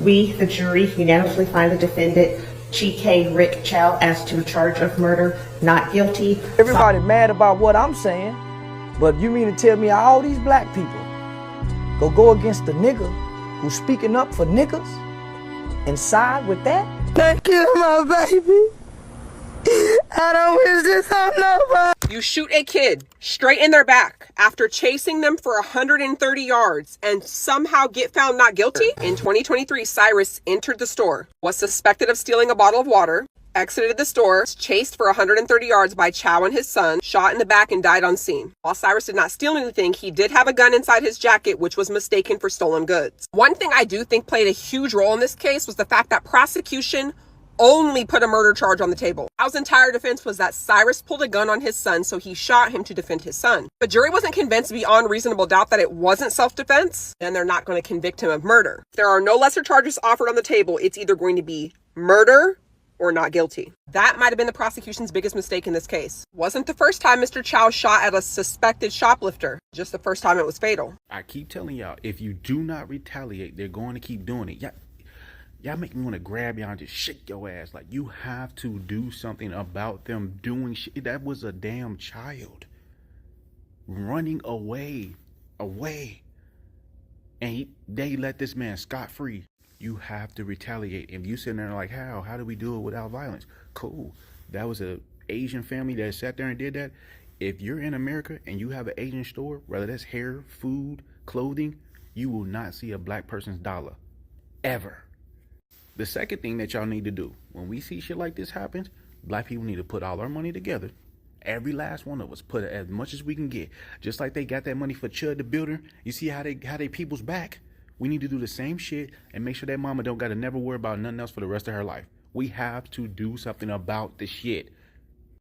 We, the jury, unanimously find the defendant, G.K. Rick Chow, as to a charge of murder, not guilty. Everybody mad about what I'm saying, but you mean to tell me all these black people go against the nigga who's speaking up for niggas and side with that? They killed my baby. I don't wish this on nobody. You shoot a kid straight in their back after chasing them for 130 yards and somehow get found not guilty? In 2023, Cyrus entered the store, was suspected of stealing a bottle of water, exited the store, chased for 130 yards by Chow and his son, shot in the back and died on scene. While Cyrus did not steal anything, he did have a gun inside his jacket, which was mistaken for stolen goods. One thing I do think played a huge role in this case was the fact that prosecution only put a murder charge on the table. Chow's entire defense was that Cyrus pulled a gun on his son, so he shot him to defend his son. The jury wasn't convinced beyond reasonable doubt that it wasn't self-defense, then they're not going to convict him of murder. If there are no lesser charges offered on the table, it's either going to be murder or not guilty. That might have been the prosecution's biggest mistake in this case. Wasn't the first time Mr. Chow shot at a suspected shoplifter, just the first time it was fatal. I keep telling y'all, if you do not retaliate, they're going to keep doing it. Y'all make me want to grab y'all and just shake your ass. Like, you have to do something about them doing shit. That was a damn child running away. And they let this man scot-free. You have to retaliate. If you sitting there like, how do we do it without violence? Cool. That was a Asian family that sat there and did that. If you're in America and you have an Asian store, whether that's hair, food, clothing, you will not see a black person's dollar. Ever. The second thing that y'all need to do, when we see shit like this happens, black people need to put all our money together. Every last one of us, put as much as we can get. Just like they got that money for Chud the Builder. You see how they people's back? We need to do the same shit and make sure that mama don't got to never worry about nothing else for the rest of her life. We have to do something about the shit.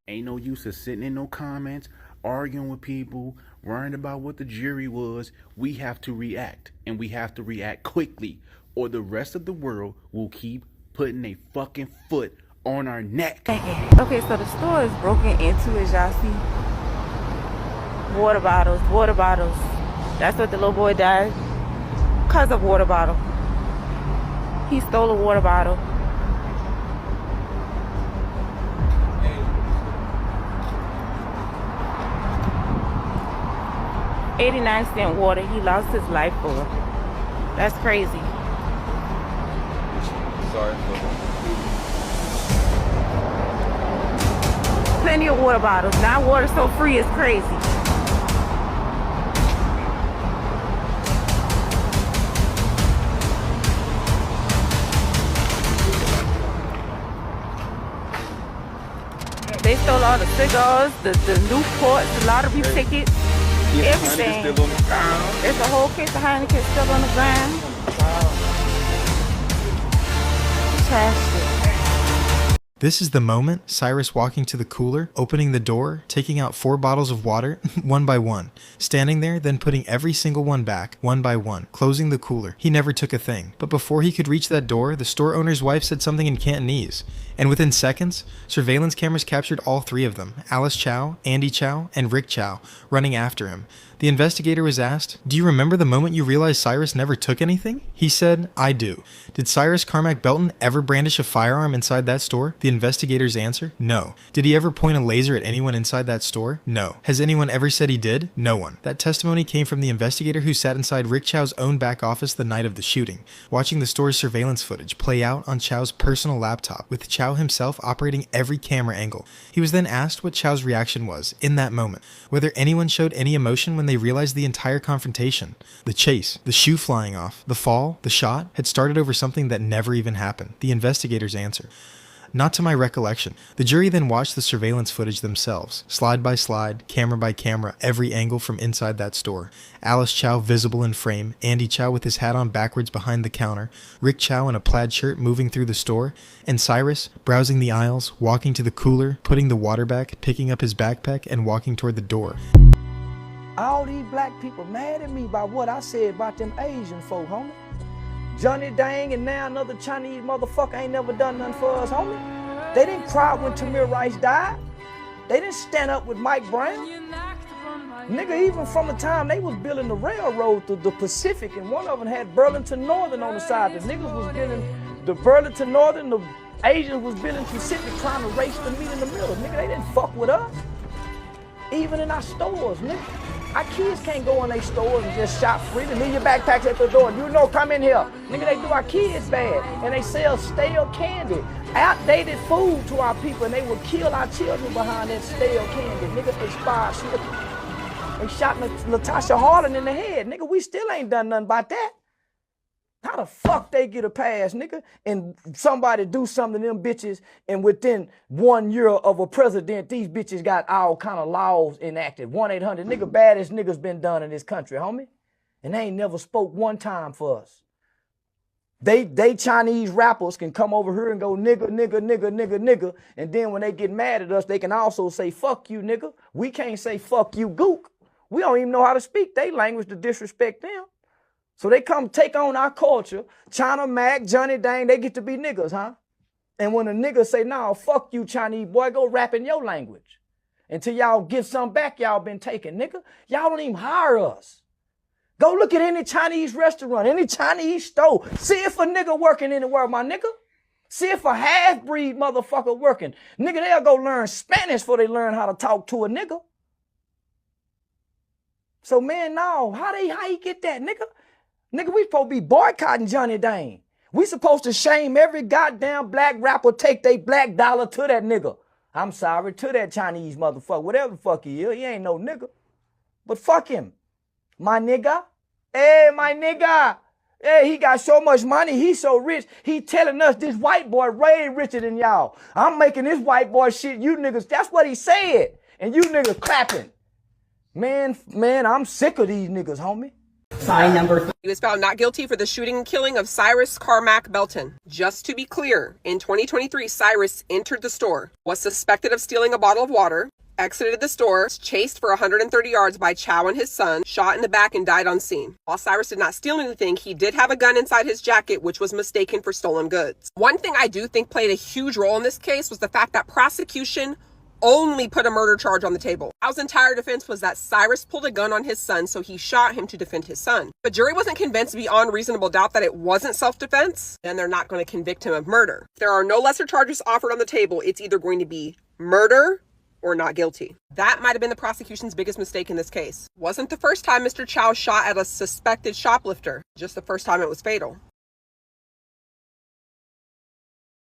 Ain't no use of sitting in no comments, arguing with people, worrying about what the jury was. We have to react, and we have to react quickly, or the rest of the world will keep putting a fucking foot on our neck. Okay, so the store is broken into, as y'all see. Water bottles. That's what the little boy died because of water bottle. He stole a water bottle. $0.89 water he lost his life for. That's crazy. Sorry. Plenty of water bottles. Now water so free is crazy. They stole all the cigars, the Newports, the lottery tickets, everything. Still on the ground. There's a whole case of Heineken still on the ground. Trash it. This is the moment Cyrus walking to the cooler, opening the door, taking out 4 bottles of water, one by one, standing there, then putting every single one back, one by one, closing the cooler. He never took a thing. But before he could reach that door, the store owner's wife said something in Cantonese. And within seconds, surveillance cameras captured all 3 of them, Alice Chow, Andy Chow, and Rick Chow, running after him. The investigator was asked, "Do you remember the moment you realized Cyrus never took anything?" He said, "I do." Did Cyrus Carmack Belton ever brandish a firearm inside that store? The investigators answer, no. Did he ever point a laser at anyone inside that store? No. Has anyone ever said he did? No one. That testimony came from the investigator who sat inside Rick Chow's own back office the night of the shooting, watching the store's surveillance footage play out on Chow's personal laptop, with Chow himself operating every camera angle. He was then asked what Chow's reaction was, in that moment, whether anyone showed any emotion when they realized the entire confrontation. The chase, the shoe flying off, the fall, the shot, had started over something that never even happened. The investigators answer, "Not to my recollection." The jury then watched the surveillance footage themselves, slide by slide, camera by camera, every angle from inside that store. Alice Chow visible in frame, Andy Chow with his hat on backwards behind the counter, Rick Chow in a plaid shirt moving through the store, and Cyrus browsing the aisles, walking to the cooler, putting the water back, picking up his backpack, and walking toward the door. All these black people mad at me about what I said about them Asian folk, homie. Johnny Dang and now another Chinese motherfucker ain't never done nothing for us, homie. They didn't cry when Tamir Rice died. They didn't stand up with Mike Brown. Nigga, even from the time they was building the railroad through the Pacific, and one of them had Burlington Northern on the side. The niggas was building the Burlington Northern, the Asians was building Pacific, trying to race to meet in the middle. Nigga, they didn't fuck with us. Even in our stores, nigga. Our kids can't go in their stores and just shop freely. Leave your backpacks at the door. You know, come in here. Nigga, they do our kids bad. And they sell stale candy, outdated food to our people, and they will kill our children behind that stale candy. Nigga, expired shit. They shot Natasha Harlan in the head. Nigga, we still ain't done nothing about that. How the fuck they get a pass, nigga? And somebody do something to them bitches, and within 1 year of a president, these bitches got all kind of laws enacted. 1-800, nigga, baddest niggas been done in this country, homie. And they ain't never spoke one time for us. They Chinese rappers can come over here and go nigga, nigga, nigga, nigga, nigga. And then when they get mad at us, they can also say fuck you, nigga. We can't say fuck you, gook. We don't even know how to speak their language to disrespect them. So they come take on our culture. China Mac, Johnny Dang, they get to be niggas, huh? And when a nigga say, nah, fuck you, Chinese boy, go rap in your language. Until y'all get something back y'all been taking, nigga. Y'all don't even hire us. Go look at any Chinese restaurant, any Chinese store. See if a nigga working anywhere, my nigga. See if a half-breed motherfucker working. Nigga, they'll go learn Spanish before they learn how to talk to a nigga. So, man, no, how you get that, nigga? Nigga, we supposed to be boycotting Johnny Dang. We supposed to shame every goddamn black rapper, take they black dollar to that nigga. I'm sorry, to that Chinese motherfucker, whatever the fuck he is. He ain't no nigga. But fuck him. My nigga. Hey, my nigga. Hey, he got so much money. He so rich. He telling us this white boy way richer than y'all. I'm making this white boy shit. You niggas, that's what he said. And you niggas clapping. Man, I'm sick of these niggas, homie. Sign number 3. He was found not guilty for the shooting and killing of Cyrus Carmack Belton. Just to be clear, in 2023, Cyrus entered the store, was suspected of stealing a bottle of water, exited the store, chased for 130 yards by Chow and his son, shot in the back and died on scene. While Cyrus did not steal anything, he did have a gun inside his jacket, which was mistaken for stolen goods. One thing I do think played a huge role in this case was the fact that prosecution only put a murder charge on the table. Chow's entire defense was that Cyrus pulled a gun on his son, so he shot him to defend his son. The jury wasn't convinced beyond reasonable doubt that it wasn't self-defense, then they're not going to convict him of murder. If there are no lesser charges offered on the table, it's either going to be murder or not guilty. That might have been the prosecution's biggest mistake in this case. Wasn't the first time Mr. Chow shot at a suspected shoplifter, just the first time it was fatal.